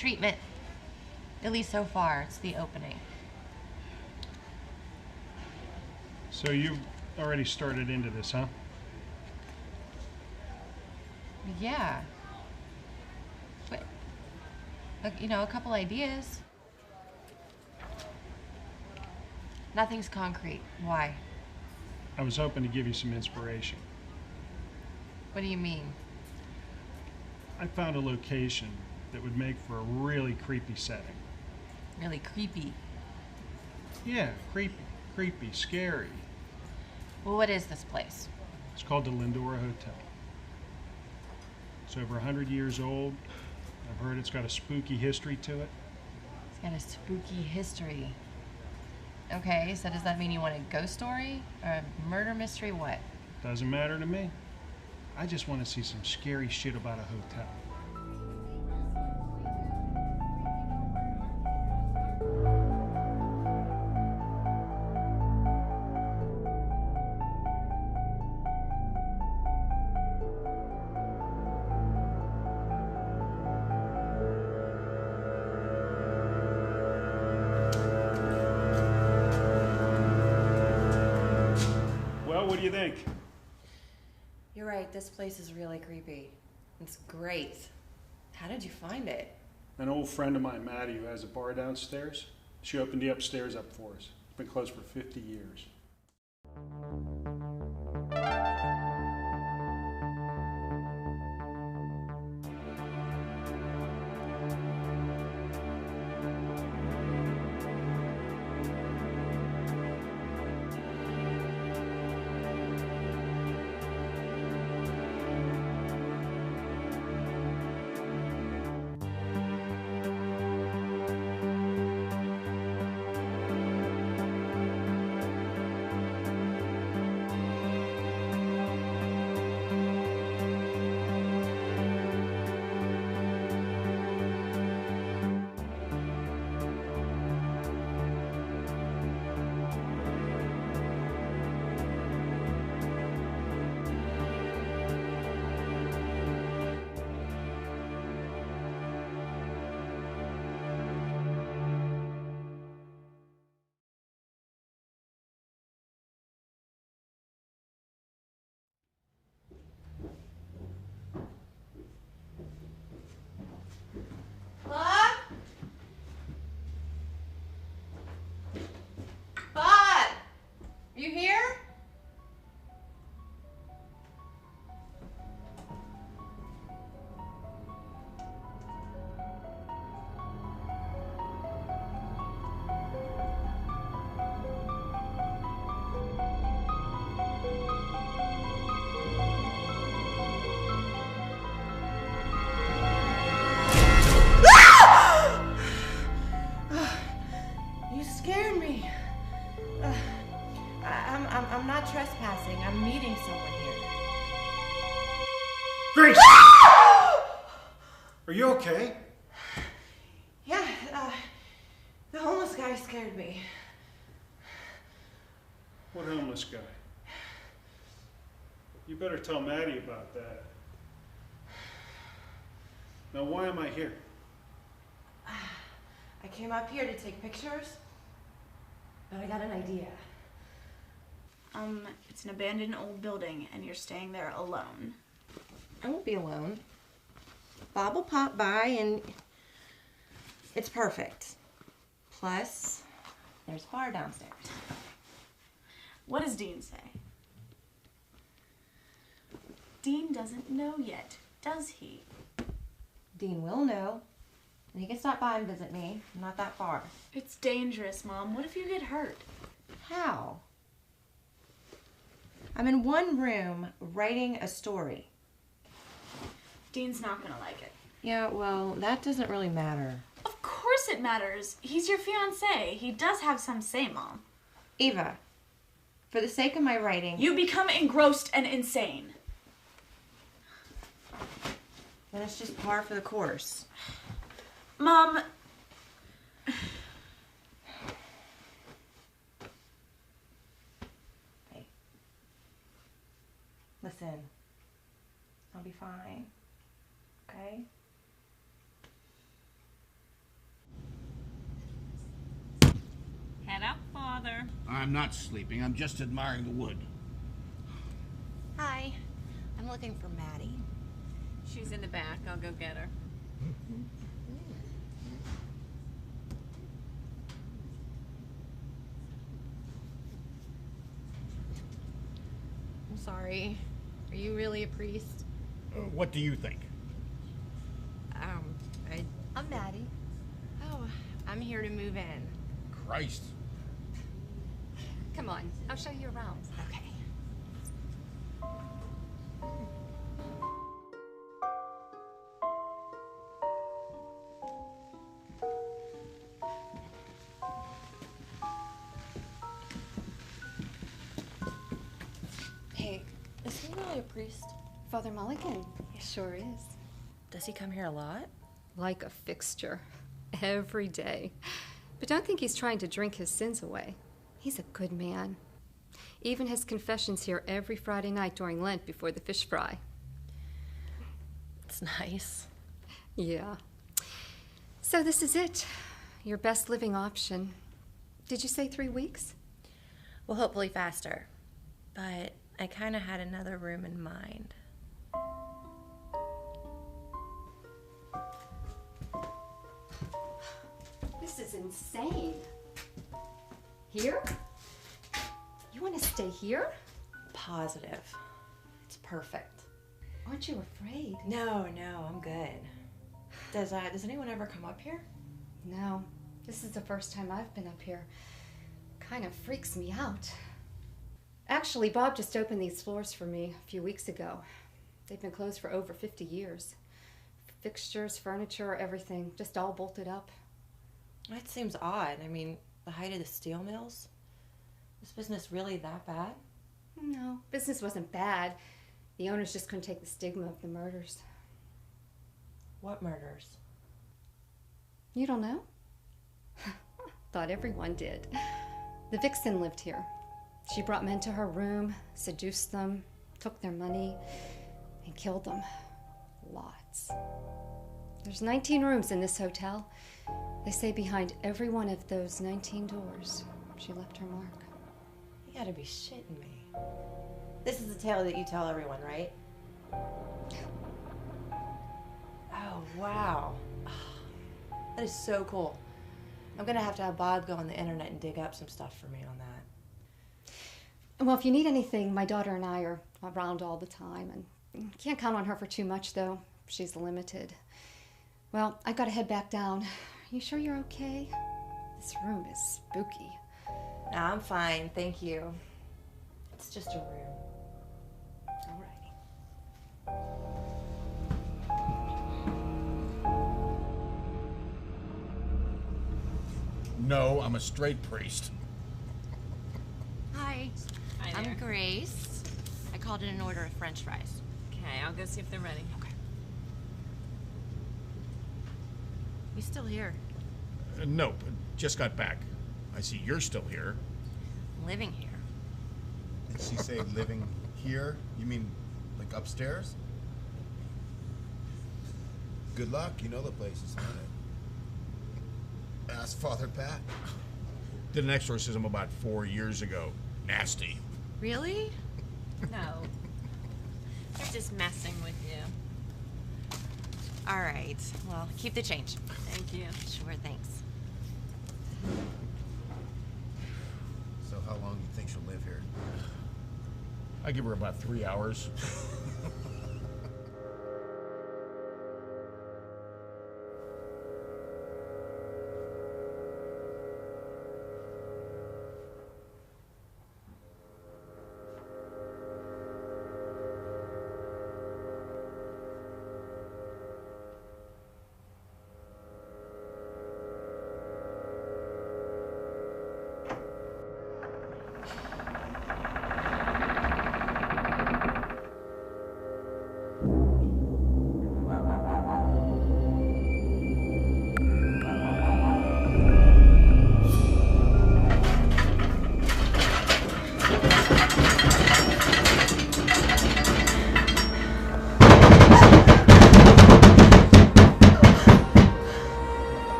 treatment. At least so far, it's the opening. So you've already started into this, huh? Yeah. But, you know, a couple ideas. Nothing's concrete. Why? I was hoping to give you some inspiration. What do you mean? I found a location that would make for a really creepy setting. Really creepy. Yeah, creepy, scary. Well, what is this place? It's called the Lindora Hotel. It's over 100 years old. I've heard it's got a spooky history to it. It's got a spooky history. Okay, so does that mean you want a ghost story? Or a murder mystery? What? Doesn't matter to me. I just want to see some scary shit about a hotel. What do you think? You're right, this place is really creepy. It's great. How did you find it? An old friend of mine, Maddie, who has a bar downstairs, she opened the upstairs up for us. It's been closed for 50 years. You here? You scared me. I'm not trespassing. I'm meeting someone here. Grace! Are you okay? Yeah, the homeless guy scared me. What homeless guy? You better tell Maddie about that. Now, why am I here? I came up here to take pictures, but I got an idea. It's an abandoned old building, and you're staying there alone. I won't be alone. Bob will pop by, and it's perfect. Plus, there's a bar downstairs. What does Dean say? Dean doesn't know yet, does he? Dean will know. And he can stop by and visit me. I'm not that far. It's dangerous, Mom. What if you get hurt? How? I'm in one room writing a story. Dean's not gonna like it. Yeah, well, that doesn't really matter. Of course it matters. He's your fiancé. He does have some say, Mom. Eva, for the sake of my writing... You become engrossed and insane. Then it's just par for the course. Mom... Hey. Listen. I'll be fine. Okay? Father. I'm not sleeping. I'm just admiring the wood. Hi. I'm looking for Maddie. She's in the back. I'll go get her. I'm sorry. Are you really a priest? What do you think? I'm Maddie. Oh, I'm here to move in. Christ. Come on, I'll show you around. Okay. Hey, is he really a priest? Father Mulligan, he sure is. Does he come here a lot? Like a fixture. Every day. But don't think he's trying to drink his sins away. He's a good man. Even his confessions here every Friday night during Lent before the fish fry. It's nice. Yeah. So this is it. Your best living option. Did you say 3 weeks? Well, hopefully faster. But I kind of had another room in mind. This is insane. Here? You want to stay here? Positive. It's perfect. Aren't you afraid? No, I'm good. Does anyone ever come up here? No. This is the first time I've been up here. Kind of freaks me out. Actually, Bob just opened these floors for me a few weeks ago. They've been closed for over 50 years. Fixtures, furniture, everything, just all bolted up. That seems odd. I mean, the height of the steel mills? Is business really that bad? No, business wasn't bad. The owners just couldn't take the stigma of the murders. What murders? You don't know? Thought everyone did. The vixen lived here. She brought men to her room, seduced them, took their money, and killed them. Lots. There's 19 rooms in this hotel. They say behind every one of those 19 doors, she left her mark. You gotta be shitting me. This is the tale that you tell everyone, right? Oh, wow. That is so cool. I'm gonna have to have Bob go on the internet and dig up some stuff for me on that. Well, if you need anything, my daughter and I are around all the time, and can't count on her for too much, though. She's limited. Well, I gotta head back down. Are you sure you're okay? This room is spooky. No, I'm fine, thank you. It's just a room. Alrighty. No, I'm a straight priest. Hi. Hi I'm there. Grace. I called in an order of French fries. Okay, I'll go see if they're ready. Okay. You still here? No, just got back. I see you're still here. Living here? Did she say living here? You mean like upstairs? Good luck, you know the place is haunted. Ask Father Pat. Did an exorcism about 4 years ago. Nasty. Really? No. They're just messing with you. All right. Well, keep the change. Thank you. Sure, thanks. So how long do you think she'll live here? I give her about 3 hours.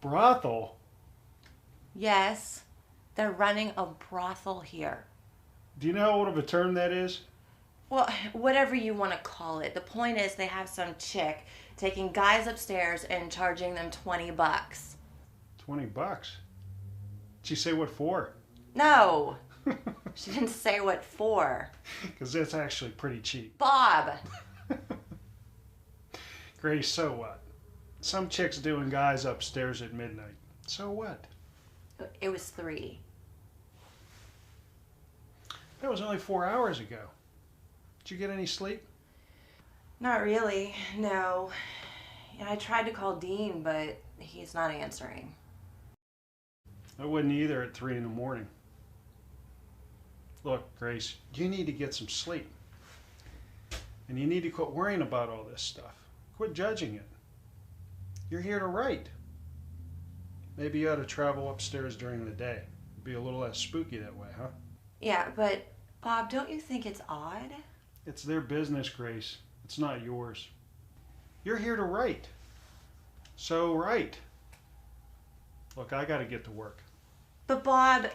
brothel? Yes, they're running a brothel here. Do you know how old of a term that is? Well, whatever you want to call it. The point is they have some chick taking guys upstairs and charging them $20. $20? Did she say what for? No, she didn't say what for. Because that's actually pretty cheap. Bob! Grace, so what? Some chick's doing guys upstairs at midnight. So what? It was 3. That was only 4 hours ago. Did you get any sleep? Not really, no. I tried to call Dean, but he's not answering. I wouldn't either at 3 in the morning. Look, Grace, you need to get some sleep. And you need to quit worrying about all this stuff. Quit judging it. You're here to write. Maybe you ought to travel upstairs during the day. It'd be a little less spooky that way, huh? Yeah, but Bob, don't you think it's odd? It's their business, Grace. It's not yours. You're here to write. So write. Look, I gotta get to work. But Bob...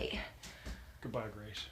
Goodbye, Grace.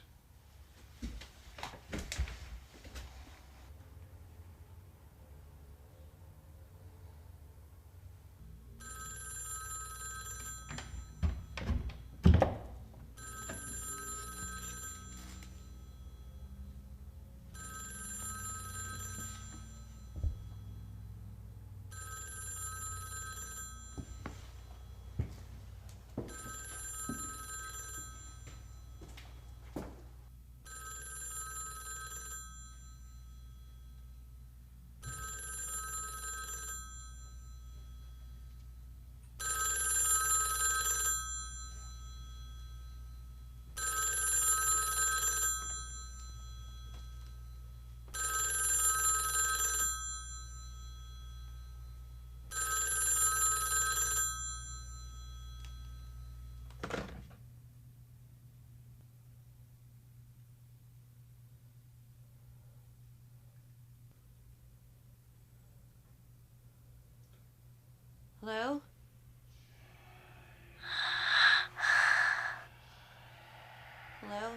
Hello? Hello?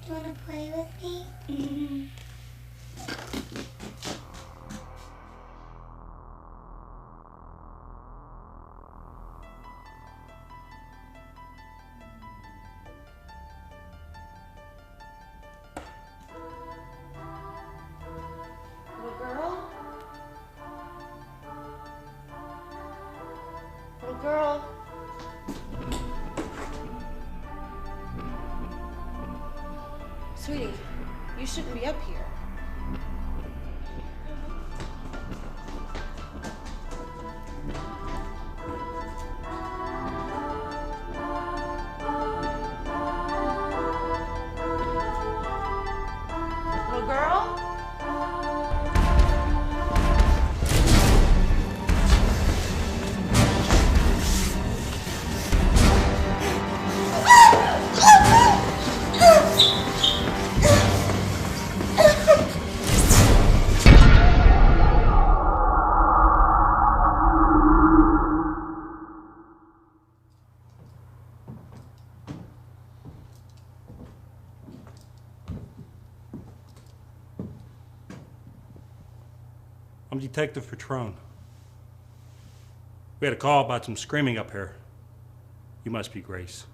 Do you want to play with me? Little girl? Little girl? Sweetie, you shouldn't be up I'm Detective Patrone. We had a call about some screaming up here. You must be Grace.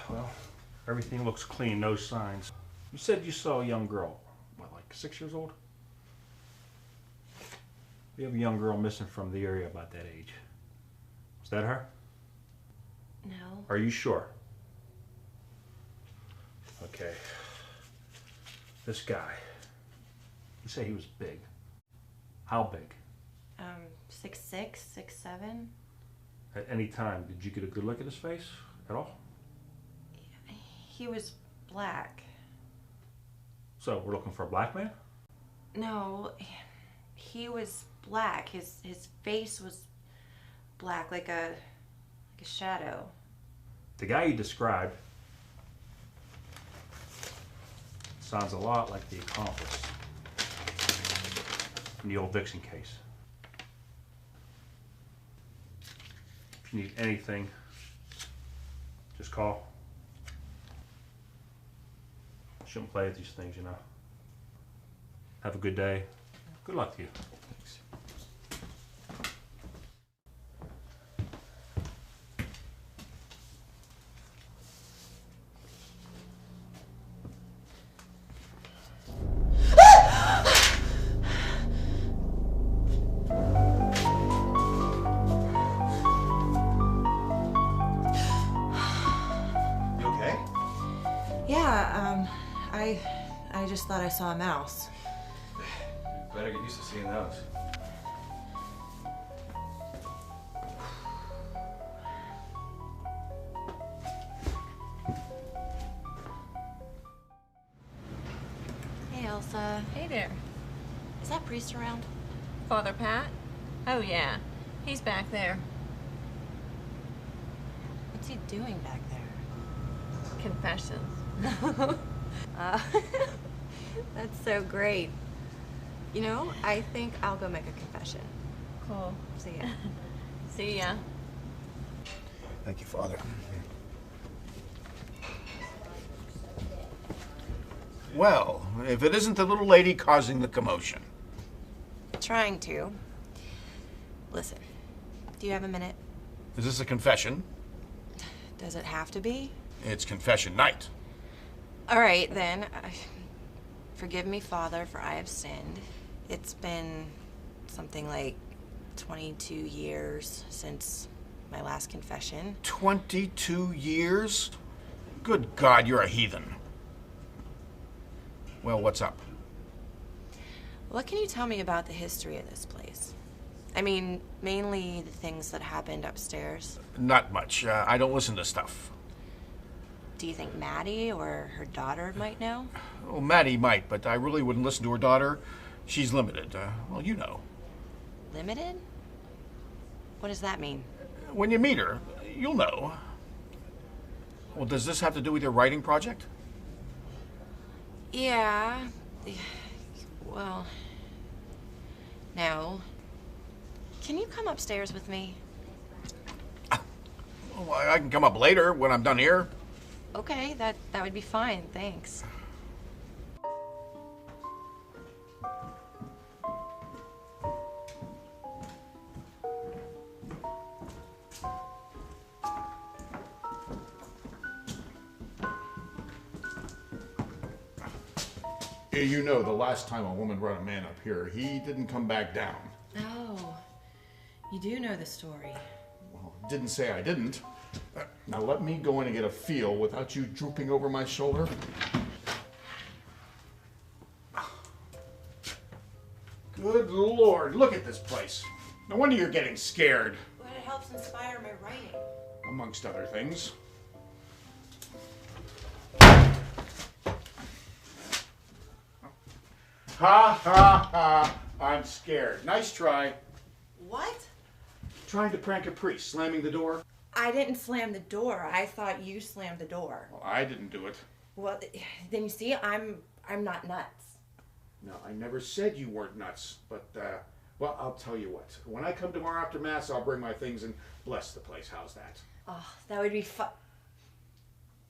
Well, everything looks clean, no signs. You said you saw a young girl, what, like 6 years old? We have a young girl missing from the area about that age. Was that her? No. Are you sure? Okay. This guy, you say he was big. How big? 6'6", 6'7". At any time, did you get a good look at his face at all? He was black. So, we're looking for a black man? No, he was black. His face was black, like a shadow. The guy you described sounds a lot like the accomplice in the old Vixen case. If you need anything, just call. Shouldn't play with these things, you know. Have a good day. Good luck to you. Thanks. You okay? Yeah, I just thought I saw a mouse. Better get used to seeing those. Hey, Elsa. Hey there. Is that priest around? Father Pat? Oh, yeah. He's back there. What's he doing back there? Confessions. That's so great. You know, I think I'll go make a confession. Cool. See ya. See ya. Thank you, Father. Well, if it isn't the little lady causing the commotion. Trying to. Listen, do you have a minute? Is this a confession? Does it have to be? It's confession night. All right, then. Forgive me, Father, for I have sinned. It's been something like 22 years since my last confession. 22 years? Good God, you're a heathen. Well, what's up? What can you tell me about the history of this place? I mean, mainly the things that happened upstairs. Not much. I don't listen to stuff. Do you think Maddie or her daughter might know? Well, Maddie might, but I really wouldn't listen to her daughter. She's limited. Well, you know. Limited? What does that mean? When you meet her, you'll know. Well, does this have to do with your writing project? Yeah. Well, no. Can you come upstairs with me? Well, I can come up later when I'm done here. Okay, that would be fine, thanks. You know, the last time a woman brought a man up here, he didn't come back down. Oh, you do know the story. Well, didn't say I didn't. Now let me go in and get a feel without you drooping over my shoulder. Good Lord, look at this place. No wonder you're getting scared. But it helps inspire my writing. Amongst other things. Ha ha ha, I'm scared. Nice try. What? Trying to prank a priest, slamming the door. I didn't slam the door. I thought you slammed the door. Well, I didn't do it. Well, then you see, I'm not nuts. No, I never said you weren't nuts, but Well, I'll tell you what. When I come tomorrow after Mass, I'll bring my things and bless the place. How's that? Oh, that would be fun.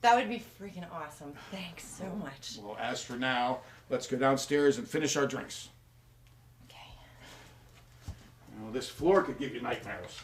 That would be freaking awesome. Thanks so much. Well, as for now, let's go downstairs and finish our drinks. Okay. You know, this floor could give you nightmares.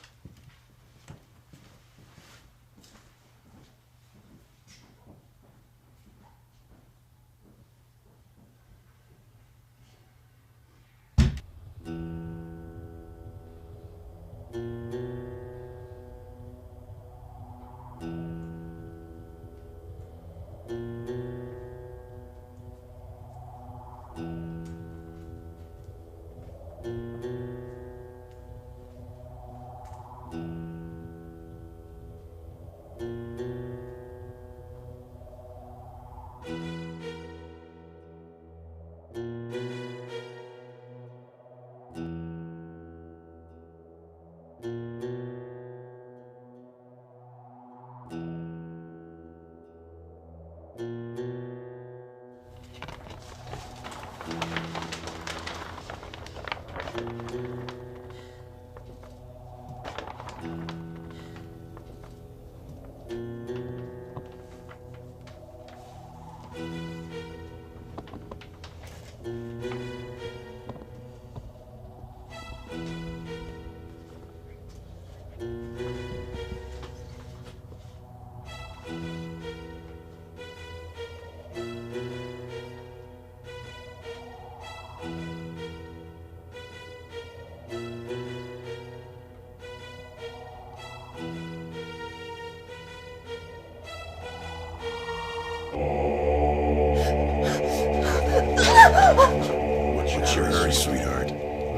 What's your hurry, sweetheart?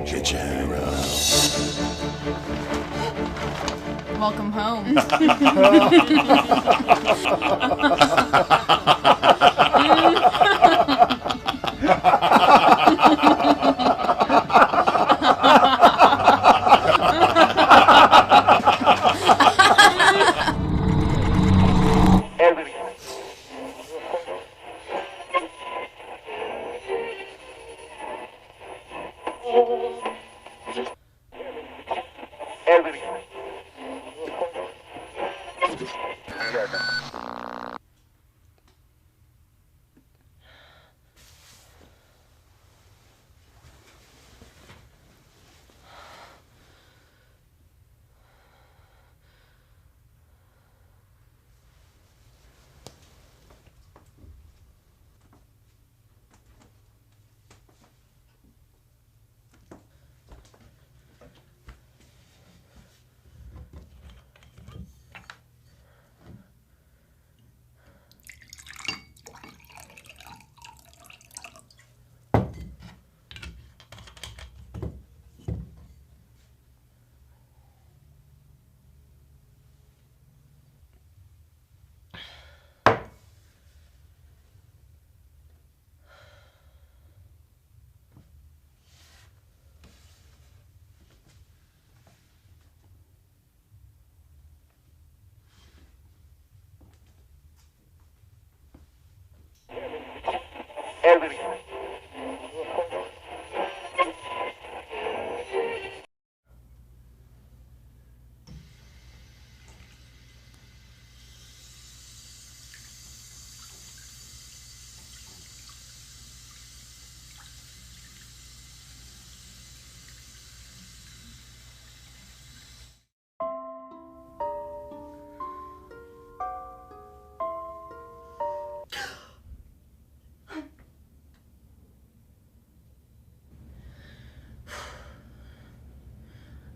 Get your hair out. Welcome home.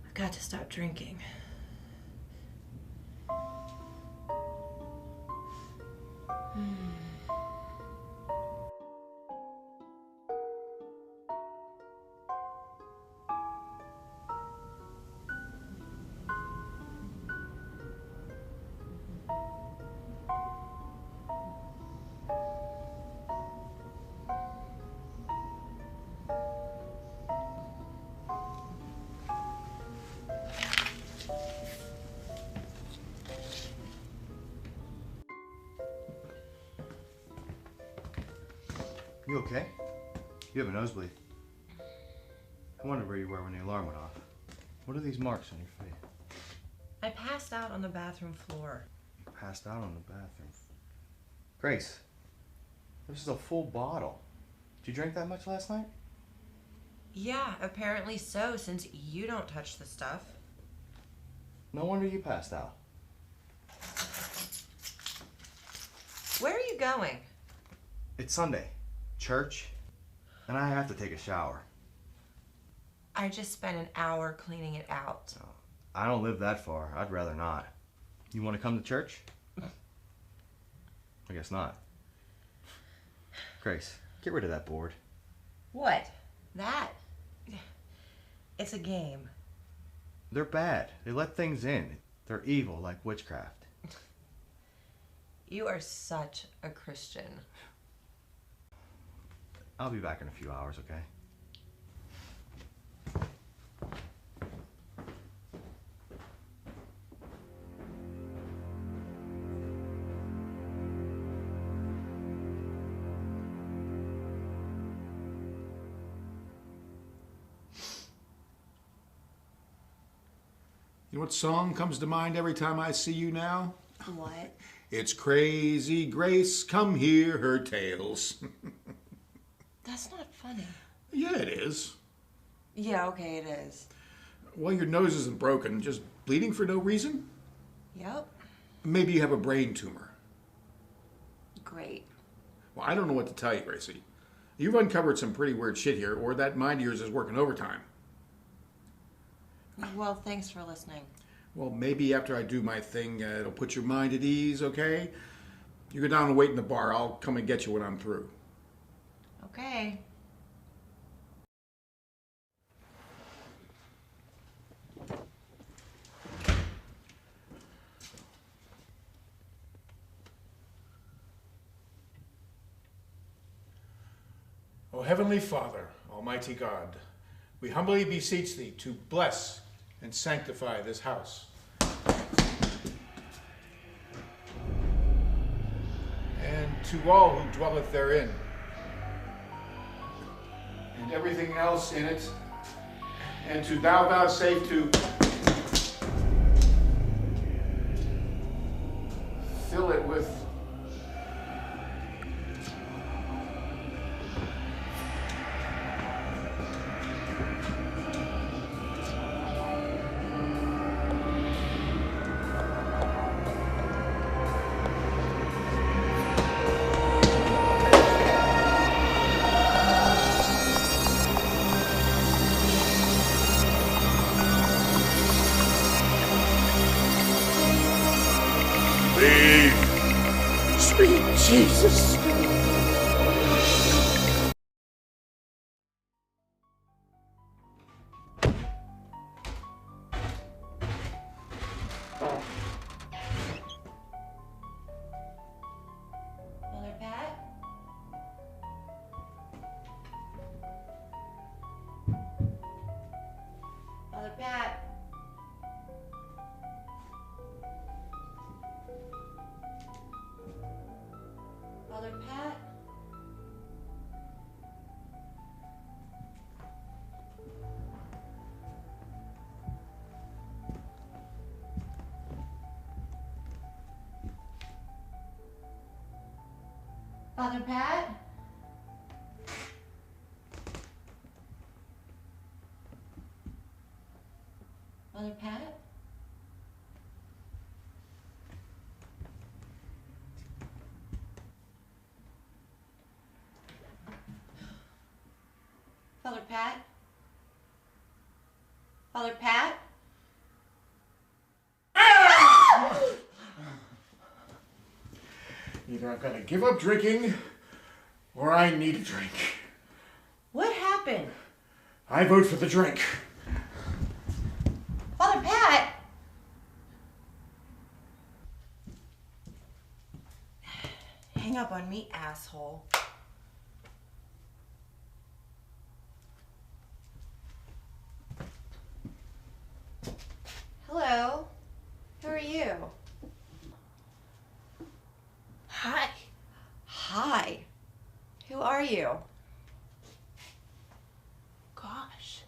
I've got to stop drinking. You okay? You have a nosebleed. I wondered where you were when the alarm went off. What are these marks on your face? I passed out on the bathroom floor. You passed out on the bathroom. Grace, this is a full bottle. Did you drink that much last night? Yeah, apparently so, since you don't touch the stuff. No wonder you passed out. Where are you going? It's Sunday. Church. And I have to take a shower. I just spent an hour cleaning it out. Oh, I don't live that far. I'd rather not. You want to come to church? I guess not. Grace, get rid of that board. What? That? It's a game. They're bad. They let things in. They're evil like witchcraft. You are such a Christian. I'll be back in a few hours, okay? You know what song comes to mind every time I see you now? What? It's Crazy Grace, come hear her tales. That's not funny. Yeah, it is. Yeah, okay, it is. Well, your nose isn't broken, just bleeding for no reason? Yep. Maybe you have a brain tumor. Great. Well, I don't know what to tell you, Gracie. You've uncovered some pretty weird shit here, or that mind of yours is working overtime. Well, thanks for listening. Well, maybe after I do my thing, it'll put your mind at ease, okay? You go down and wait in the bar. I'll come and get you when I'm through. Okay. O Heavenly Father, Almighty God, we humbly beseech Thee to bless and sanctify this house. And to all who dwelleth therein, and everything else in it, and to Thou vouchsafe to fill it with Sweet Jesus. Mother Pat? Mother Pat? Mother Pat? Father Pat? Mother Pat? Father Pat? Father Pat? either I've got to give up drinking, or I need a drink. What happened? I vote for the drink. Father Pat! Hang up on me, asshole. Hello. Who are you? Hi. Hi. Who are you? Gosh.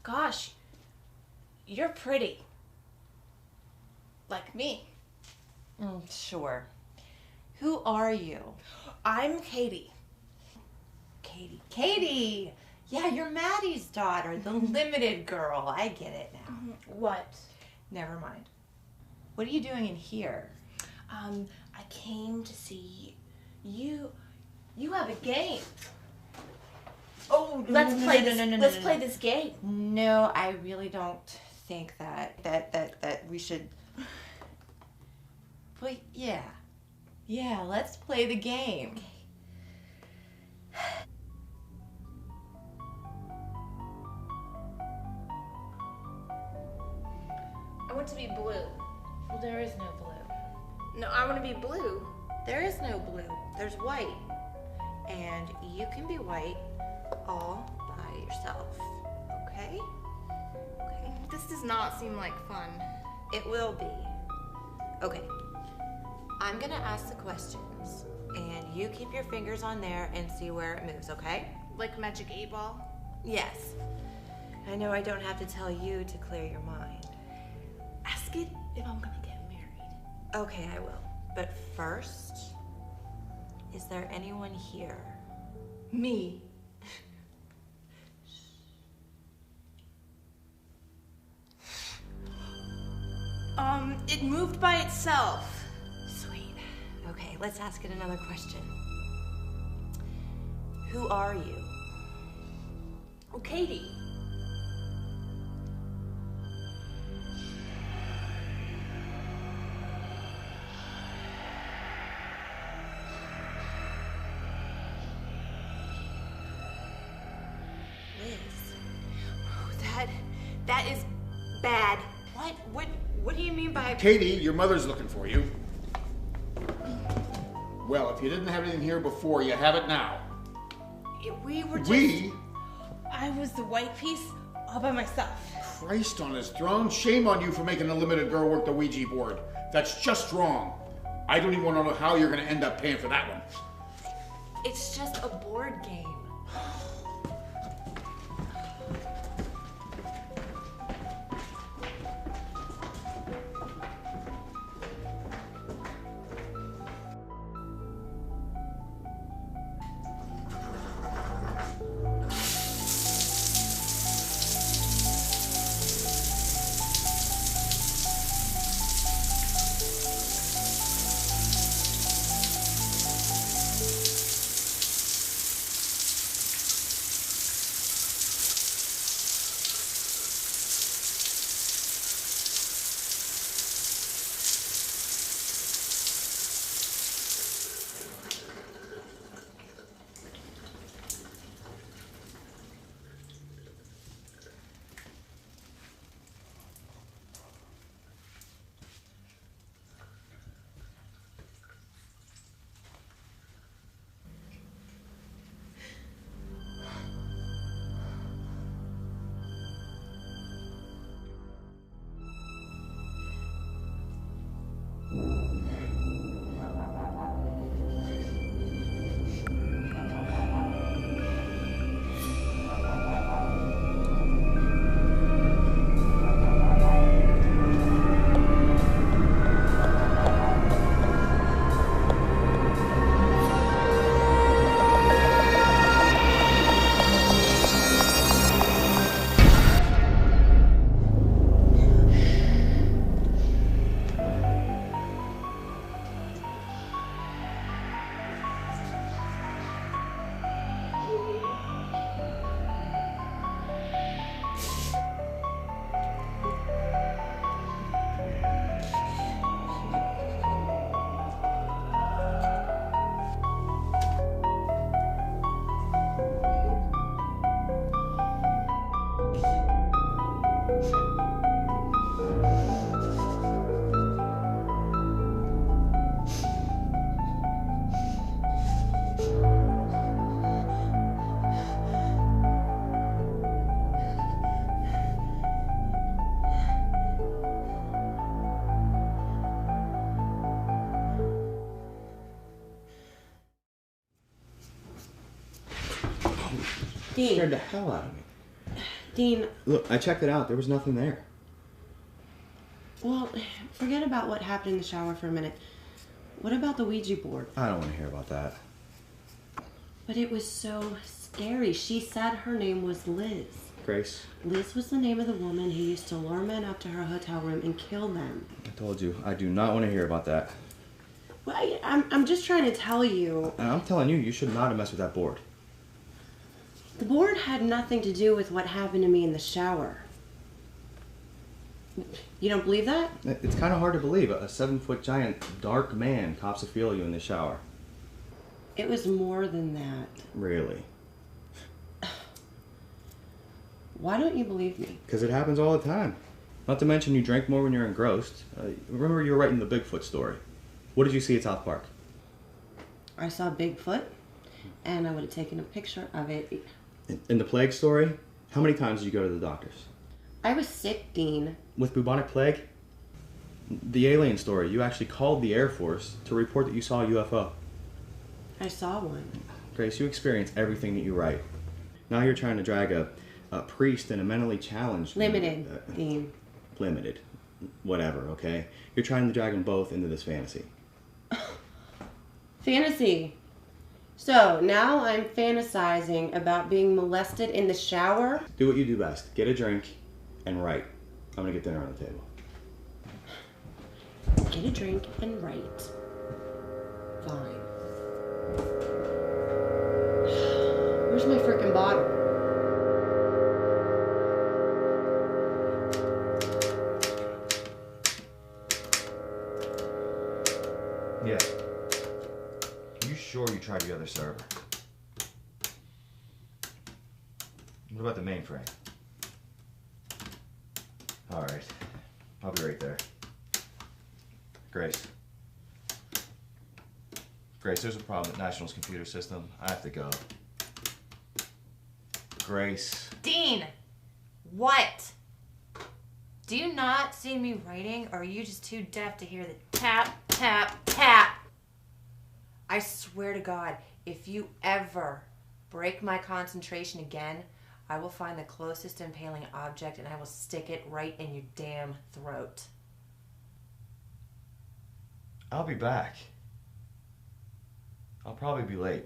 Gosh, you're pretty. Like me. Sure. Who are you? I'm Katie. Katie! Yeah, you're Maddie's daughter, the limited girl. I get it now. What? Never mind. What are you doing in here? I came to see you. You have a game. Oh, Let's play this game. No, I really don't think that we should. But yeah, let's play the game. I want to be blue. Well, there is no blue. No, I want to be blue. There is no blue. There's white, and you can be white all by yourself. Okay? Okay. This does not seem like fun. It will be. Okay. I'm gonna ask the questions, and you keep your fingers on there and see where it moves, okay? Like Magic 8 Ball? Yes. I know I don't have to tell you to clear your mind. Ask it if I'm gonna get married. Okay, I will. But first, is there anyone here? Me. It moved by itself. Sweet. Okay, let's ask it another question. Who are you? Oh, Katie. That is bad. What do you mean by... Katie, your mother's looking for you. Well, if you didn't have anything here before, you have it now. We were just... We? I was the white piece all by myself. Christ on his throne, shame on you for making a limited girl work the Ouija board. That's just wrong. I don't even want to know how you're going to end up paying for that one. It's just a board game. Scared the hell out of me. Dean. Look, I checked it out. There was nothing there. Well, forget about what happened in the shower for a minute. What about the Ouija board? I don't want to hear about that. But it was so scary. She said her name was Liz. Grace? Liz was the name of the woman who used to lure men up to her hotel room and kill them. I told you, I do not want to hear about that. Well, I'm just trying to tell you. And I'm telling you, you should not have messed with that board. The board had nothing to do with what happened to me in the shower. You don't believe that? It's kind of hard to believe. A 7-foot giant, dark man cops a feel you in the shower. It was more than that. Really? Why don't you believe me? Because it happens all the time. Not to mention you drank more when you're engrossed. Remember you were writing the Bigfoot story. What did you see at South Park? I saw Bigfoot, and I would have taken a picture of it. In the plague story, how many times did you go to the doctors? I was sick, Dean. With bubonic plague? The alien story, you actually called the Air Force to report that you saw a UFO. I saw one. Grace, you experience everything that you write. Now you're trying to drag a priest and a mentally challenged... Limited, Dean. Limited. Whatever, okay? You're trying to drag them both into this fantasy. Fantasy. So, now I'm fantasizing about being molested in the shower? Do what you do best. Get a drink and write. I'm gonna get dinner on the table. Get a drink and write. Fine. Where's my frickin' bottle? Yeah. Are you sure you tried the other server? What about the mainframe? Alright. I'll be right there. Grace. Grace, there's a problem with National's computer system. I have to go. Grace. Dean! What? Do you not see me writing, or are you just too deaf to hear the tap, tap, tap? I swear to God, if you ever break my concentration again, I will find the closest impaling object and I will stick it right in your damn throat. I'll be back. I'll probably be late.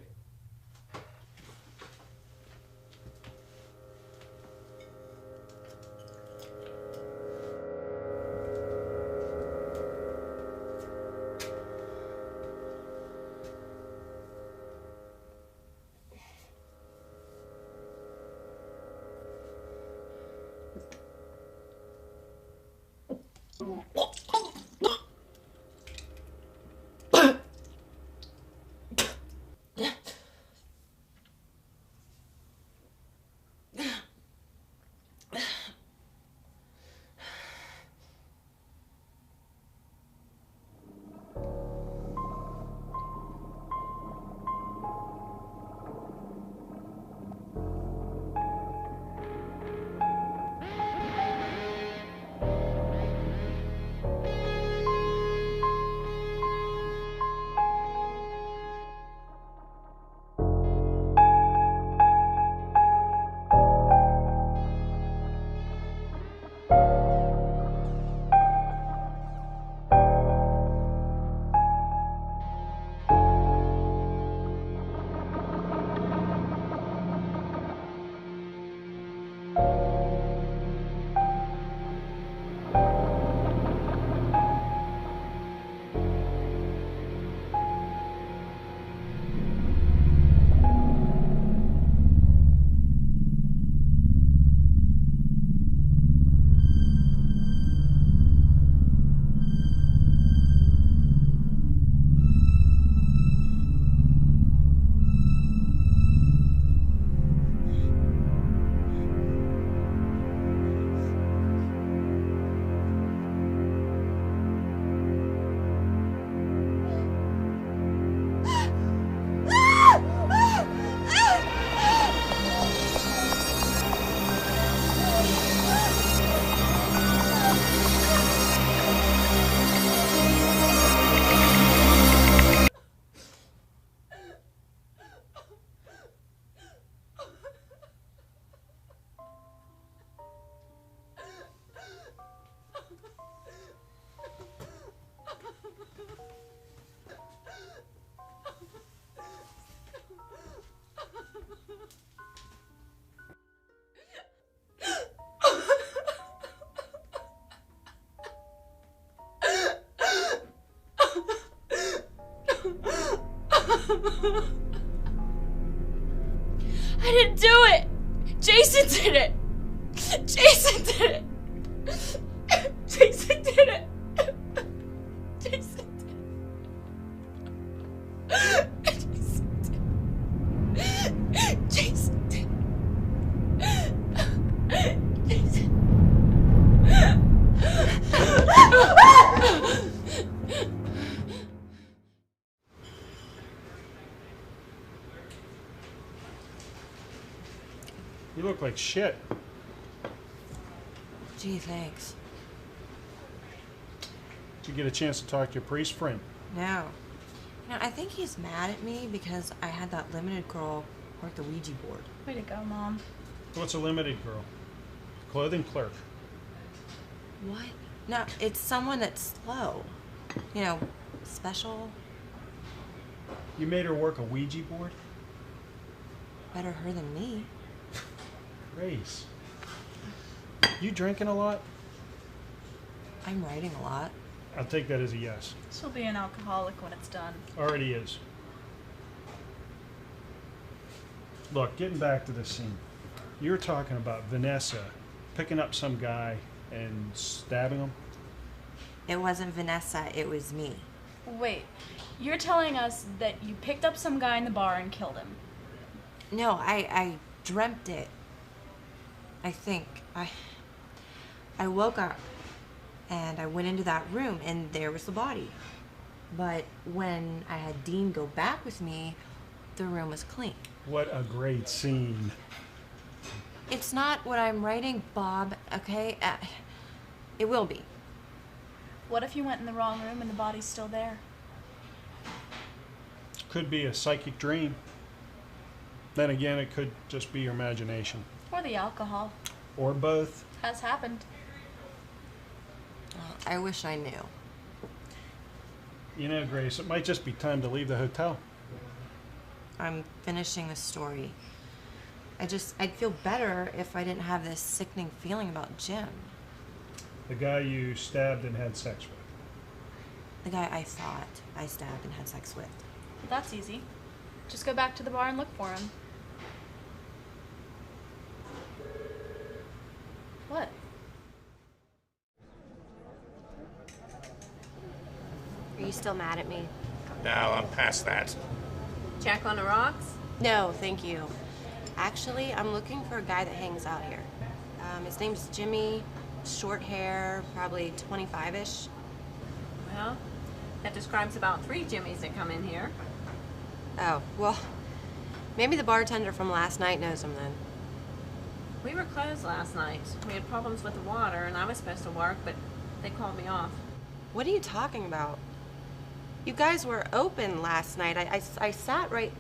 I didn't do it! Jason did it! Jason did it! Jason did it! Jason did it! Jason did it! Jason. You look like shit. Gee, thanks. Did you get a chance to talk to your priest friend? No. You know, I think he's mad at me because I had that limited girl work the Ouija board. Way to go, Mom. What's a limited girl? Clothing clerk. What? No, it's someone that's slow. You know, special. You made her work a Ouija board? Better her than me. Grace. You drinking a lot? I'm writing a lot. I'll take that as a yes. She'll be an alcoholic when it's done. Already is. Look, getting back to the scene. You were talking about Vanessa picking up some guy and stabbing him? It wasn't Vanessa, it was me. Wait, you're telling us that you picked up some guy in the bar and killed him? No, I dreamt it. I think. I woke up and I went into that room and there was the body. But when I had Dean go back with me, the room was clean. What a great scene. It's not what I'm writing, Bob, okay? It will be. What if you went in the wrong room and the body's still there? Could be a psychic dream. Then again, it could just be your imagination. Or the alcohol. Or both. Has happened. I wish I knew. You know, Grace, it might just be time to leave the hotel. I'm finishing the story. I'd feel better if I didn't have this sickening feeling about Jim. The guy you stabbed and had sex with. The guy I thought I stabbed and had sex with. That's easy. Just go back to the bar and look for him. What? Are you still mad at me? No, I'm past that. Jack on the rocks? No, thank you. Actually, I'm looking for a guy that hangs out here. His name's Jimmy, short hair, probably 25-ish. Well, that describes about 3 Jimmys that come in here. Oh, well, maybe the bartender from last night knows him then. We were closed last night. We had problems with the water, and I was supposed to work, but they called me off. What are you talking about? You guys were open last night. I sat right...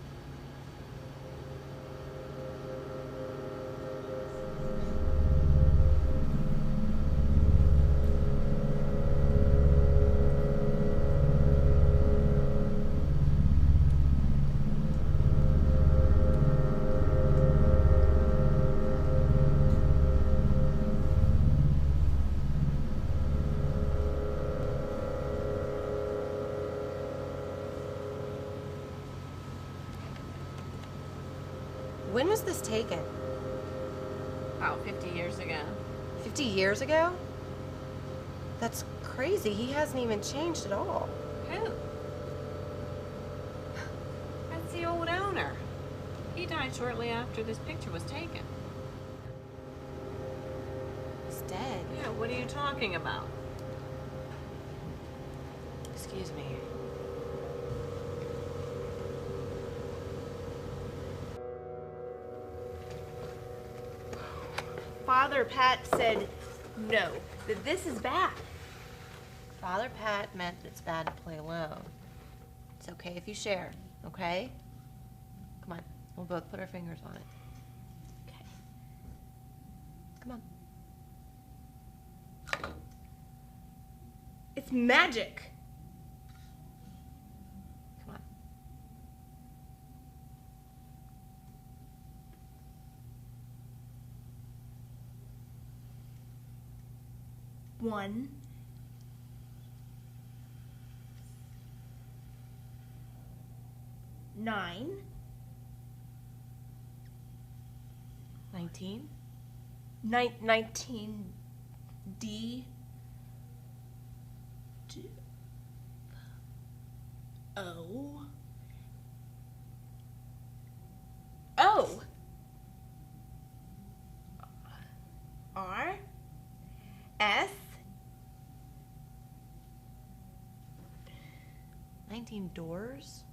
When was this taken? About 50 years ago. 50 years ago? That's crazy. He hasn't even changed at all. Who? That's the old owner. He died shortly after this picture was taken. He's dead. Yeah, what are you talking about? Excuse me. Father Pat said no, that this is bad. Father Pat meant it's bad to play alone. It's okay if you share, okay? Come on, we'll both put our fingers on it. Okay. Come on. It's magic. Come on. One. 9. 19? 19 O R S 19 doors?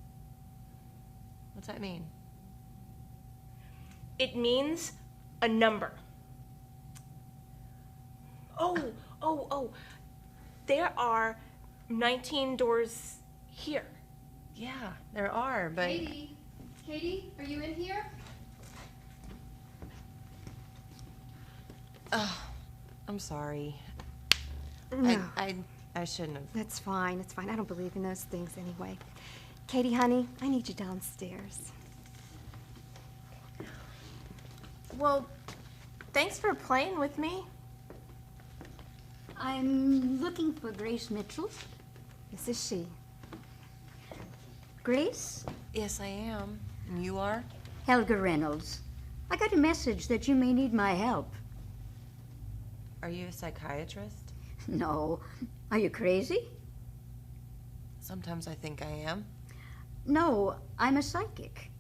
What's that mean? It means a number. Oh. There are 19 doors here. Yeah, there are, but... Katie, are you in here? Oh, I'm sorry. No. I shouldn't have. That's fine. It's fine. I don't believe in those things anyway. Katie, honey, I need you downstairs. Well, thanks for playing with me. I'm looking for Grace Mitchell. This is she. Grace? Yes, I am. And you are? Helga Reynolds. I got a message that you may need my help. Are you a psychiatrist? No. Are you crazy? Sometimes I think I am. No, I'm a psychic.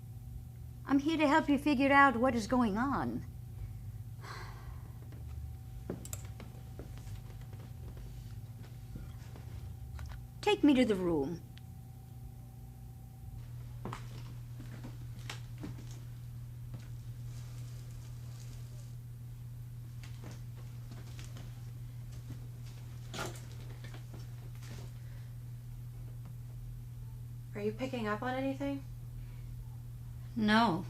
I'm here to help you figure out what is going on. Take me to the room. Are you picking up on anything? No.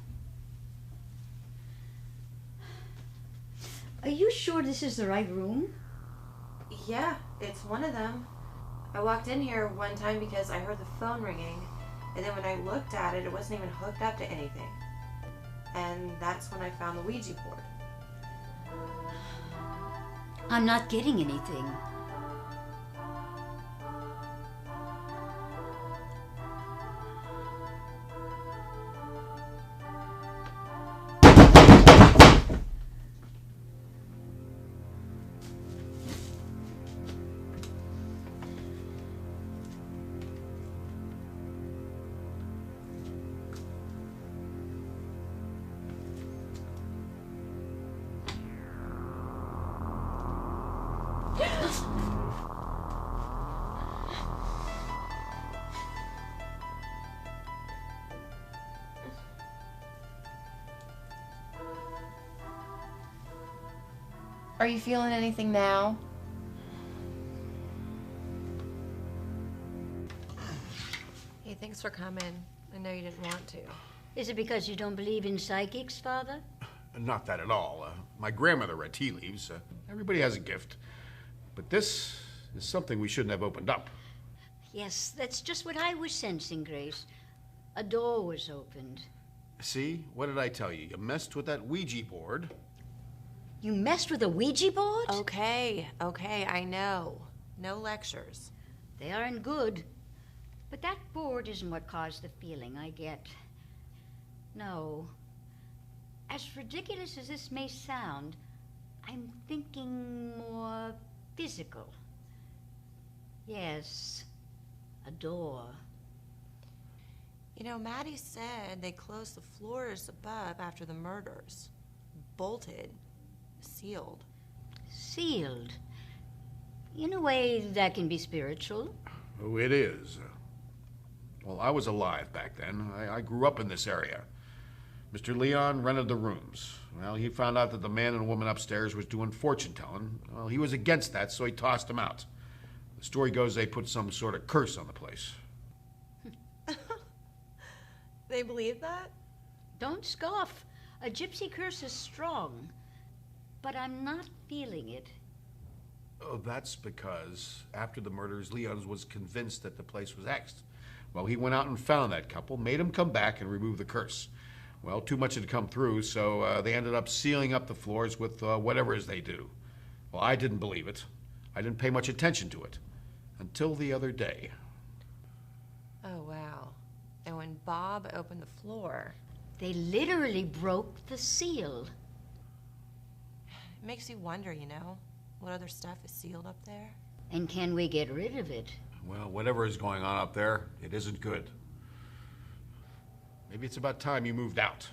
Are you sure this is the right room? Yeah, it's one of them. I walked in here one time because I heard the phone ringing, and then when I looked at it, it wasn't even hooked up to anything. And that's when I found the Ouija board. I'm not getting anything. Are you feeling anything now? Hey, thanks for coming. I know you didn't want to. Is it because you don't believe in psychics, Father? Not that at all. My grandmother read tea leaves. Everybody has a gift. But this is something we shouldn't have opened up. Yes, that's just what I was sensing, Grace. A door was opened. See? What did I tell you? You messed with that Ouija board. You messed with a Ouija board? Okay, I know. No lectures. They aren't good. But that board isn't what caused the feeling I get. No. As ridiculous as this may sound, I'm thinking more physical. Yes, a door. You know, Maddie said they closed the floors above after the murders. Bolted. Sealed. Sealed? In a way, that can be spiritual. Oh, it is. Well, I was alive back then. I grew up in this area. Mr. Leon rented the rooms. Well, he found out that the man and woman upstairs was doing fortune-telling. Well, he was against that, so he tossed them out. The story goes they put some sort of curse on the place. They believe that? Don't scoff. A gypsy curse is strong. But I'm not feeling it. Oh, that's because after the murders, Leon was convinced that the place was hexed. Well, he went out and found that couple, made them come back and remove the curse. Well, too much had come through, so they ended up sealing up the floors with whatever it is they do. Well, I didn't believe it. I didn't pay much attention to it. Until the other day. Oh, wow. And when Bob opened the floor. They literally broke the seal. It makes you wonder, what other stuff is sealed up there? And can we get rid of it? Well, whatever is going on up there, it isn't good. Maybe it's about time you moved out.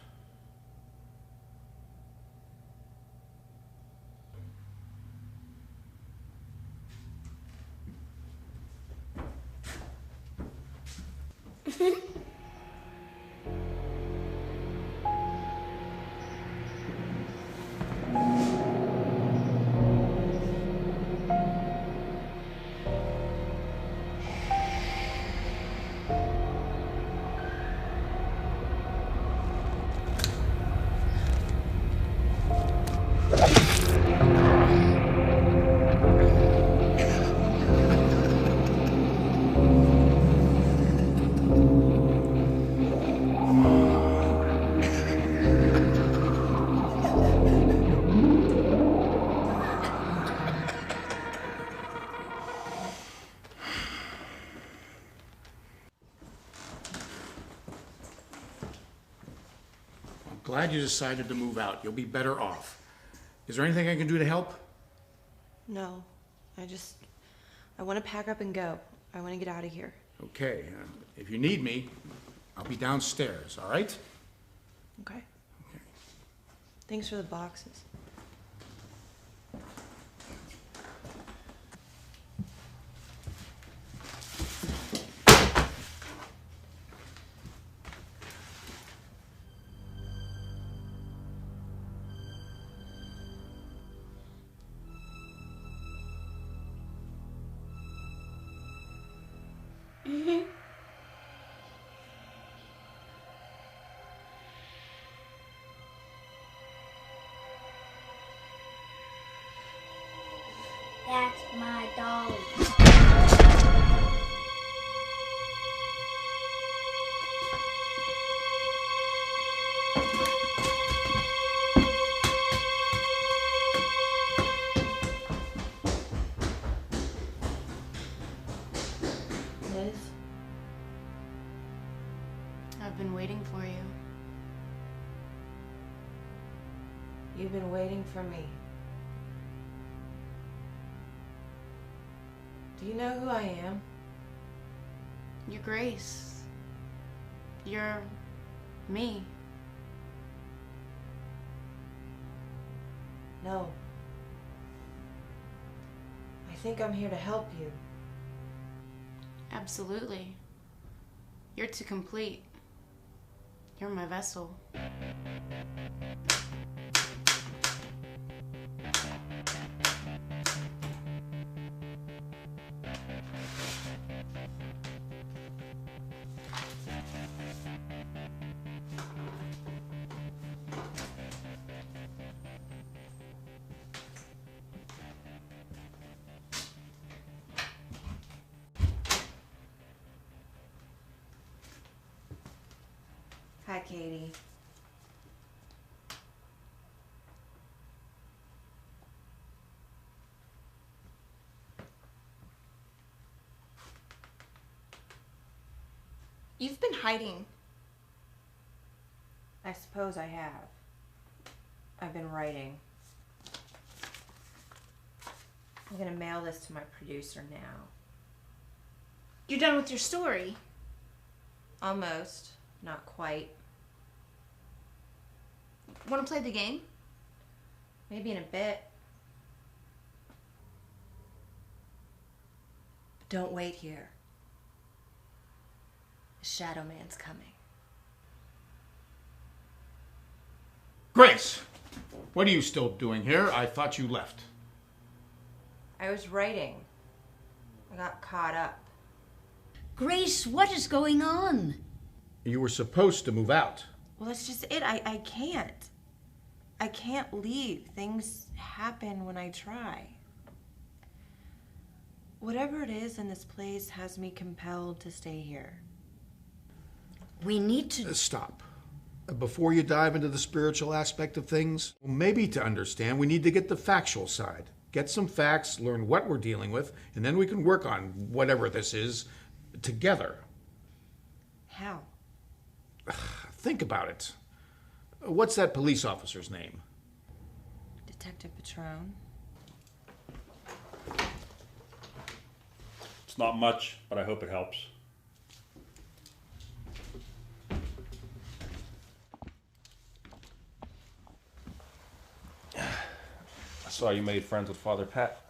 Glad you decided to move out. You'll be better off. Is there anything I can do to help? No. I want to pack up and go. I want to get out of here. Okay. If you need me, I'll be downstairs, all right? Okay. Thanks for the boxes. That's my dog. Liz? I've been waiting for you. You've been waiting for me. Do you know who I am? Your Grace. You're me. No. I think I'm here to help you. Absolutely. You're to complete. You're my vessel. Hi, Katie. You've been hiding. I suppose I have. I've been writing. I'm gonna mail this to my producer now. You're done with your story. Almost. Not quite. Want to play the game? Maybe in a bit. But don't wait here. The Shadow Man's coming. Grace! What are you still doing here? I thought you left. I was writing. I got caught up. Grace, what is going on? You were supposed to move out. Well, that's just it. I can't. I can't leave. Things happen when I try. Whatever it is in this place has me compelled to stay here. We need to... Stop. Before you dive into the spiritual aspect of things, maybe to understand, we need to get the factual side. Get some facts, learn what we're dealing with, and then we can work on whatever this is together. How? Think about it. What's that police officer's name? Detective Patron. It's not much, but I hope it helps. I saw you made friends with Father Pat.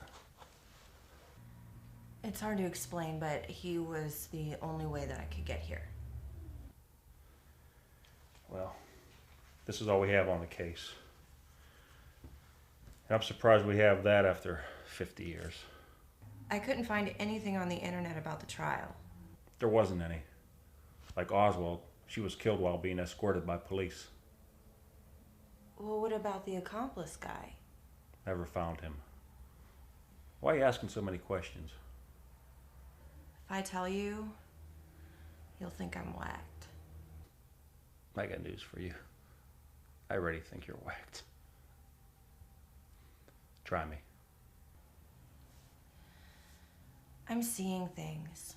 It's hard to explain, but he was the only way that I could get here. Well, this is all we have on the case. And I'm surprised we have that after 50 years. I couldn't find anything on the internet about the trial. There wasn't any. Like Oswald, she was killed while being escorted by police. Well, what about the accomplice guy? Never found him. Why are you asking so many questions? If I tell you, you'll think I'm whacked. I got news for you. I already think you're whacked. Try me. I'm seeing things.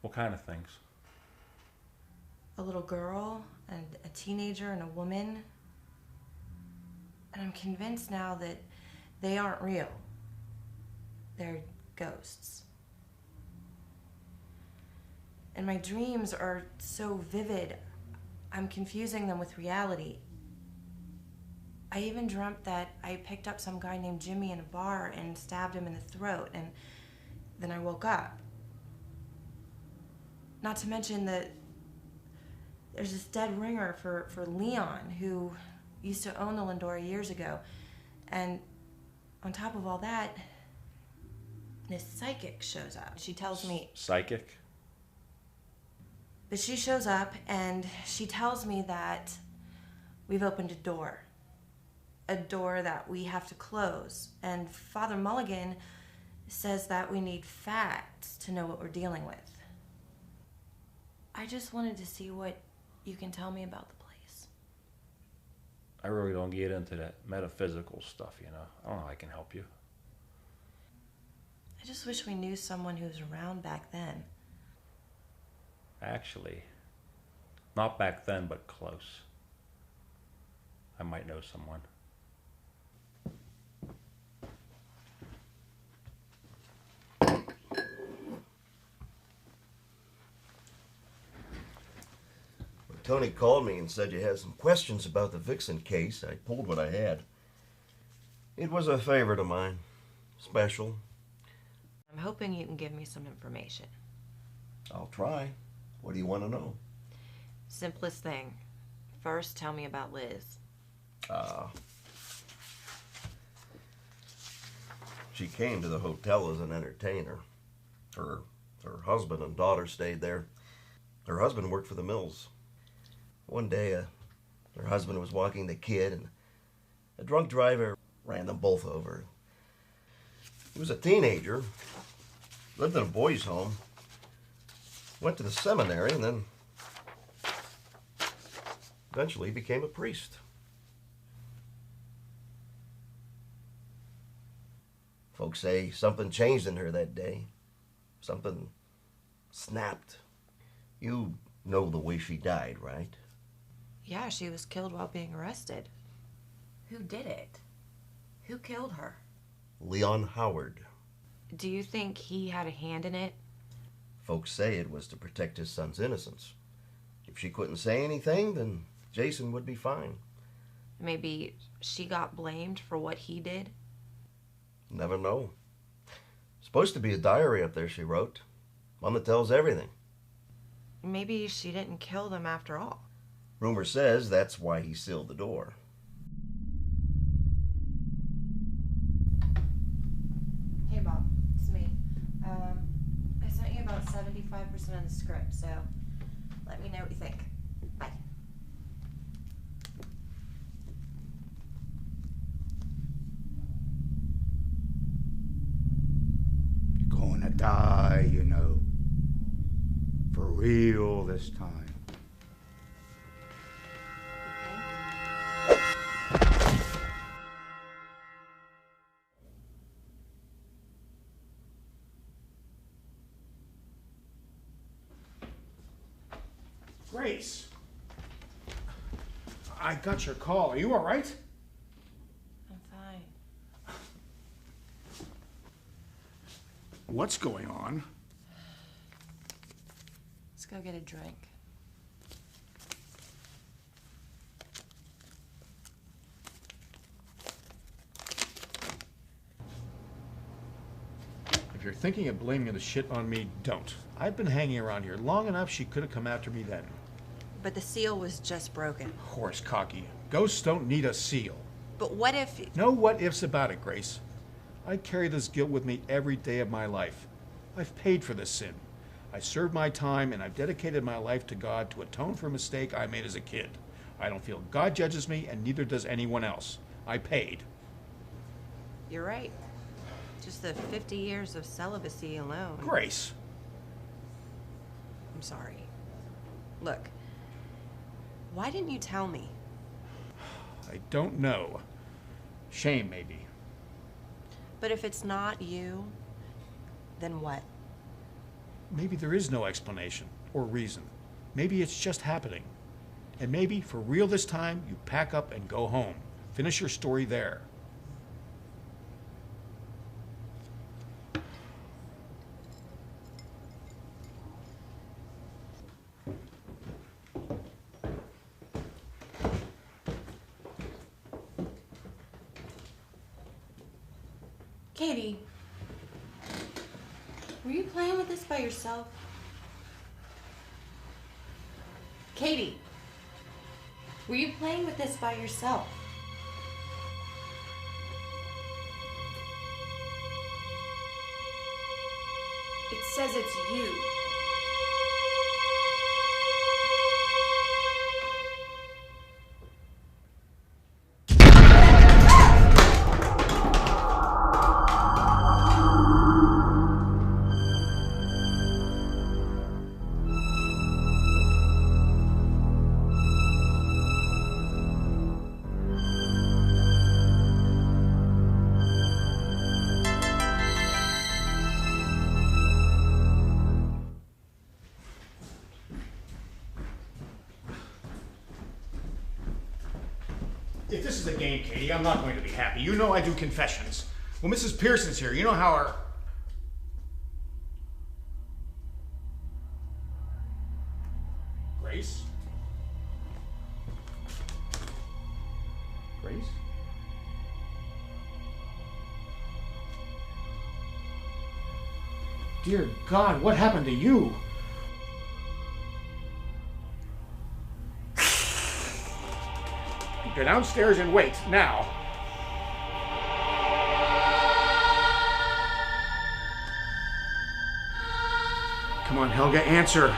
What kind of things? A little girl, and a teenager, and a woman. And I'm convinced now that they aren't real. They're ghosts. And my dreams are so vivid, I'm confusing them with reality. I even dreamt that I picked up some guy named Jimmy in a bar and stabbed him in the throat, and then I woke up. Not to mention that there's this dead ringer for Leon who used to own the Lindora years ago. And on top of all that, this psychic shows up. She tells me... Psychic? But she shows up and she tells me that we've opened a door that we have to close. And Father Mulligan says that we need facts to know what we're dealing with. I just wanted to see what you can tell me about the place. I really don't get into that metaphysical stuff, you know. I don't know how I can help you. I just wish we knew someone who was around back then. Actually, not back then, but close. I might know someone. Tony called me and said you had some questions about the Vixen case. I pulled what I had. It was a favorite of mine. Special. I'm hoping you can give me some information. I'll try. What do you want to know? Simplest thing. First, tell me about Liz. She came to the hotel as an entertainer. Her husband and daughter stayed there. Her husband worked for the mills. One day, her husband was walking the kid, and a drunk driver ran them both over. He was a teenager, lived in a boys' home, went to the seminary, and then eventually became a priest. Folks say something changed in her that day. Something snapped. You know the way she died, right? Yeah, she was killed while being arrested. Who did it? Who killed her? Leon Howard. Do you think he had a hand in it? Folks say it was to protect his son's innocence. If she couldn't say anything, then Jason would be fine. Maybe she got blamed for what he did? Never know. Supposed to be a diary up there she wrote. One that tells everything. Maybe she didn't kill them after all. Rumor says that's why he sealed the door. Hey, Bob. It's me. I sent you about 75% of the script, so let me know what you think. Bye. You're gonna die, you know. For real this time. Grace! I got your call. Are you all right? I'm fine. What's going on? Let's go get a drink. If you're thinking of blaming the shit on me, don't. I've been hanging around here long enough she could have come after me then. But the seal was just broken. Horse cocky. Ghosts don't need a seal. But what if... No what ifs about it, Grace. I carry this guilt with me every day of my life. I've paid for this sin. I served my time and I've dedicated my life to God to atone for a mistake I made as a kid. I don't feel God judges me and neither does anyone else. I paid. You're right. Just the 50 years of celibacy alone. Grace! I'm sorry. Look, why didn't you tell me? I don't know. Shame, maybe. But if it's not you, then what? Maybe there is no explanation or reason. Maybe it's just happening. And maybe, for real this time, you pack up and go home. Finish your story there. Katie, were you playing with this by yourself? Katie, were you playing with this by yourself? It says it's you. If this is a game, Katie, I'm not going to be happy. You know I do confessions. Well, Mrs. Pearson's here. You know how our... Grace? Grace? Dear God, what happened to you? Go downstairs and wait, now. Come on, Helga, answer.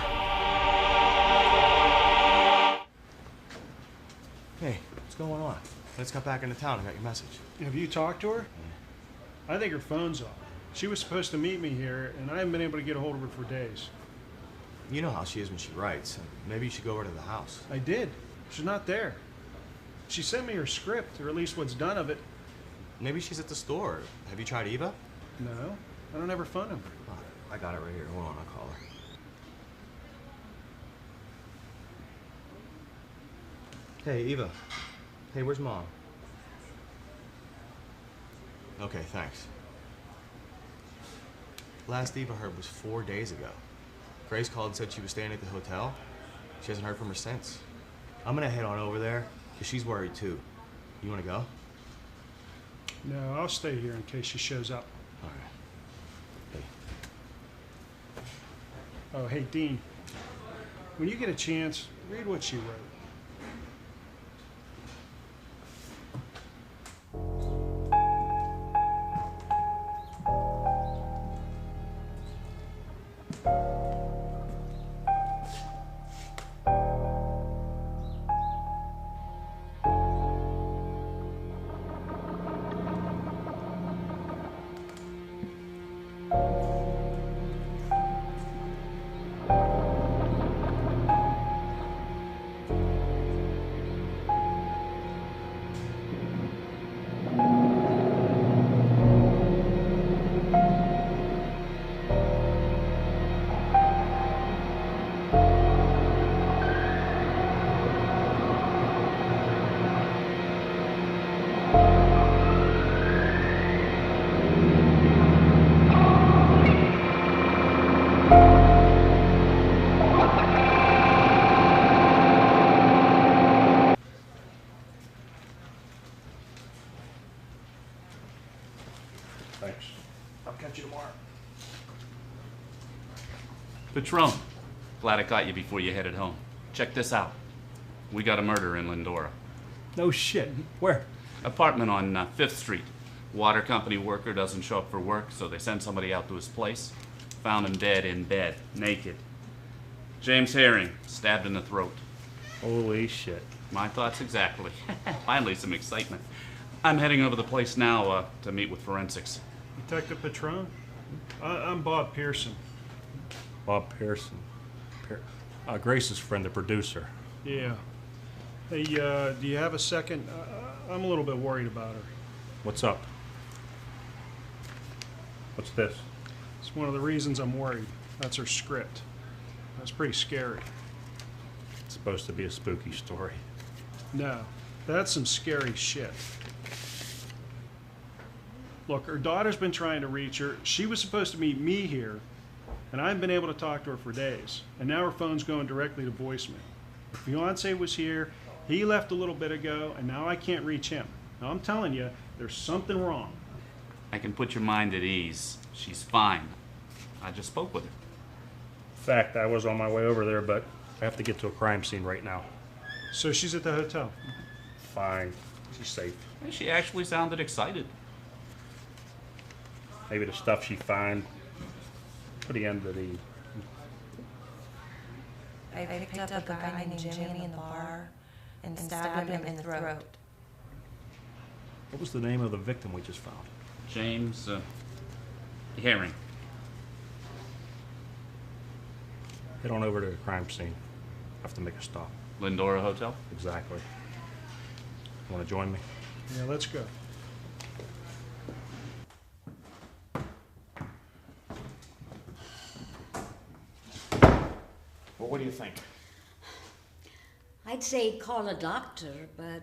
Hey, what's going on? I just got back into town and got your message. Have you talked to her? I think her phone's off. She was supposed to meet me here, and I haven't been able to get a hold of her for days. You know how she is when she writes. Maybe you should go over to the house. I did. She's not there. She sent me her script, or at least what's done of it. Maybe she's at the store. Have you tried Eva? No, I don't have her phone number. Oh, I got it right here. Hold on, I'll call her. Hey, Eva. Hey, where's Mom? Okay, thanks. Last Eva heard was 4 days ago. Grace called and said she was staying at the hotel. She hasn't heard from her since. I'm gonna head on over there, because she's worried too. You wanna go? No, I'll stay here in case she shows up. All right. Hey. Oh, hey, Dean. When you get a chance, read what she wrote. Patron, glad I caught you before you headed home. Check this out. We got a murder in Lindora. No shit. Where? Apartment on 5th Street. Water company worker doesn't show up for work, so they send somebody out to his place. Found him dead in bed, naked. James Herring, stabbed in the throat. Holy shit. My thoughts exactly. Finally, some excitement. I'm heading over the place now to meet with forensics. Detective Patron? I'm Bob Pearson. Bob Pearson. Grace's friend, the producer. Yeah. Hey, do you have a second? I'm a little bit worried about her. What's up? What's this? It's one of the reasons I'm worried. That's her script. That's pretty scary. It's supposed to be a spooky story. No, that's some scary shit. Look, her daughter's been trying to reach her. She was supposed to meet me here, and I haven't been able to talk to her for days. And now her phone's going directly to voicemail. Her fiance was here, he left a little bit ago, and now I can't reach him. Now I'm telling you, there's something wrong. I can put your mind at ease. She's fine. I just spoke with her. In fact, I was on my way over there, but I have to get to a crime scene right now. So she's at the hotel? Fine. She's safe. She actually sounded excited. Maybe the stuff she found put the end of the... I picked up a guy named Jimmy in the bar and stabbed him in the throat. What was the name of the victim we just found? James Herring. Head on over to the crime scene. Have to make a stop. Lindora Hotel? Exactly. Want to join me? Yeah, let's go. Well, what do you think? I'd say call a doctor, but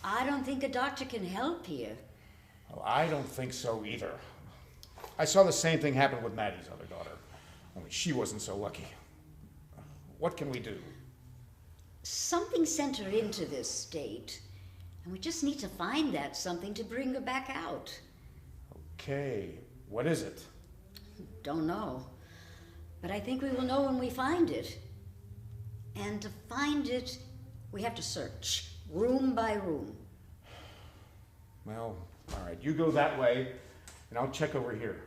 I don't think a doctor can help you. Well, I don't think so either. I saw the same thing happen with Maddie's other daughter, only she wasn't so lucky. What can we do? Something sent her into this state, and we just need to find that something to bring her back out. Okay, what is it? Don't know, but I think we will know when we find it. And to find it, we have to search, room by room. Well, all right, you go that way, and I'll check over here.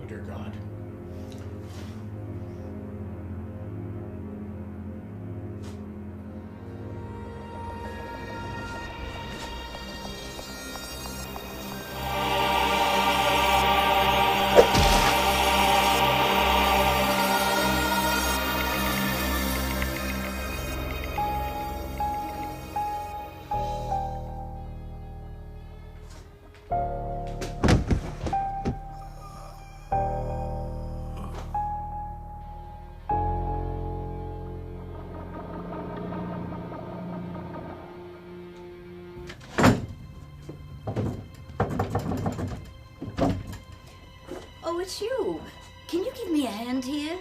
Oh, dear God. Oh, it's you. Can you give me a hand here?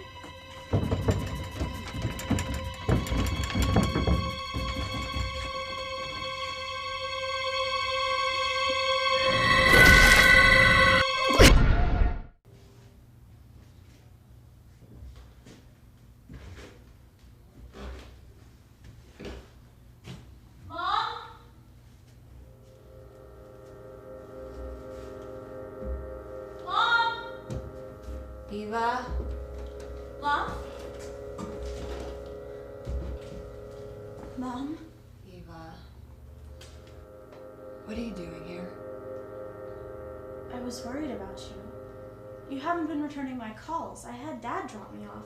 Mom? Eva. What are you doing here? I was worried about you. You haven't been returning my calls. I had Dad drop me off.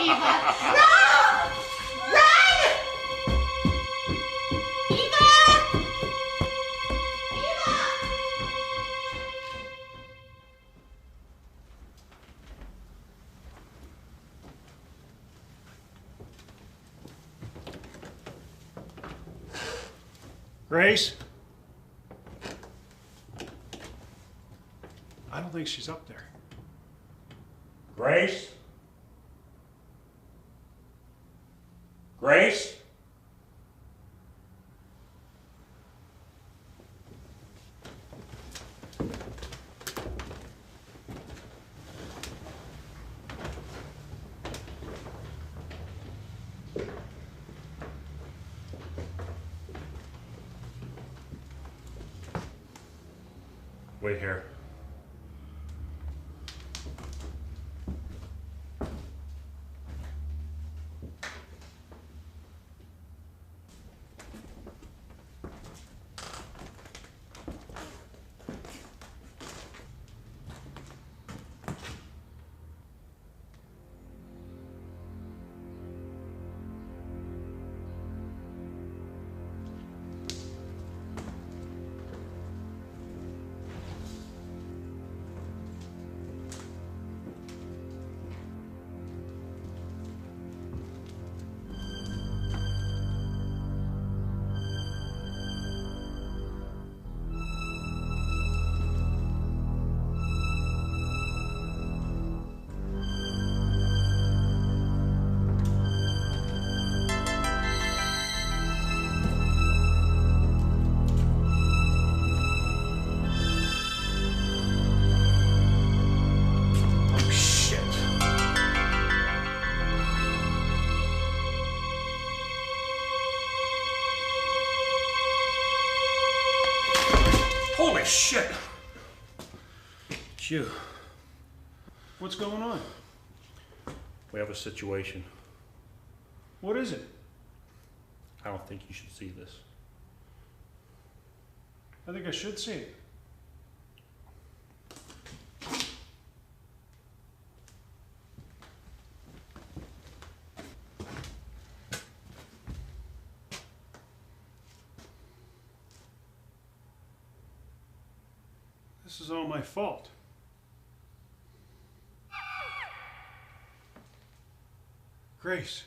Eva! No! Run! Eva! Eva! Grace? I don't think she's up there. Grace? Grace? Wait here. Holy shit! It's you. What's going on? We have a situation. What is it? I don't think you should see this. I think I should see it. This is all my fault. Grace.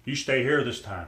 You stay here this time.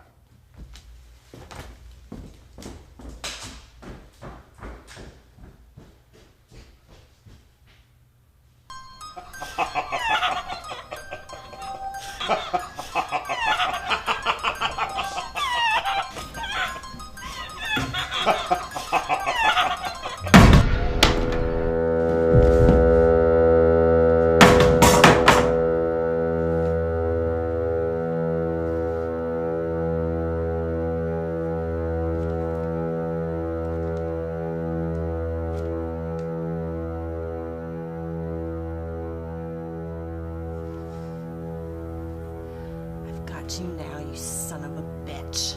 You now, you son of a bitch.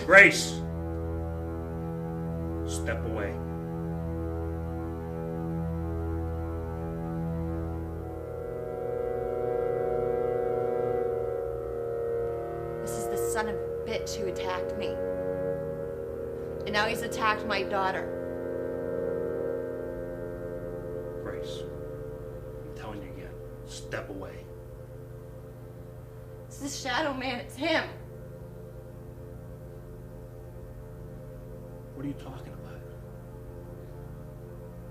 Grace! Step away. This is the son of a bitch who attacked me. And now he's attacked my daughter. Grace, I'm telling you again, step away. It's the shadow man, it's him. What are you talking about?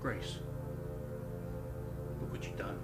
Grace, look what you've done.